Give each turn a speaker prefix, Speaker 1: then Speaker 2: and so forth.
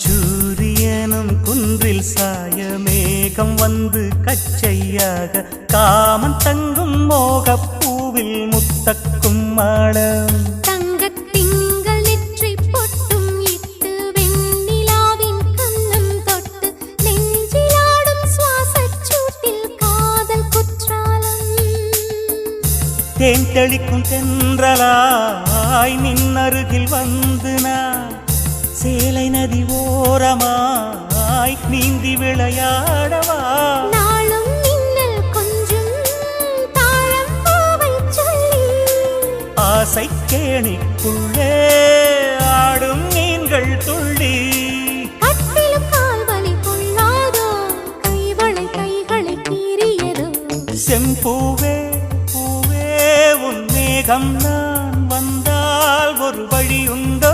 Speaker 1: அந்திச்சூரியனும் குன்றில் சாய மேகம் வந்து கச்சையாக காமன் தங்கும் மோகப்பூவில் முத்தக்கும் மாடம்
Speaker 2: தங்கத்திங்கள் நெற்றி பொட்டும் இட்டு வெண்ணிலாவின் கண்ணம் தொட்டு நெஞ்சிலாடும் சுவாசச் சூட்டில் காதல் குற்றாலம்
Speaker 1: தேன் தெளிக்கும் தென்றலாய் நின்னருகில் வந்து நான் சேலை நதி ஓரமாய் நீந்தி விளையாடவா
Speaker 2: நாளும் மின்னல் கொஞ்சம் தாழம் பூவை சொல்லி
Speaker 1: ஆசை கேணிக்குள்ளே ஆடும் மீன்கள் துள்ளி
Speaker 2: கட்டிலும் கால்வலி கொள்ளாதோ கைவளை கைகளை கீறியதோ
Speaker 1: செம்பூவே பூவே உன் மேகம் நான் வந்தால் ஒரு வழி உண்டோ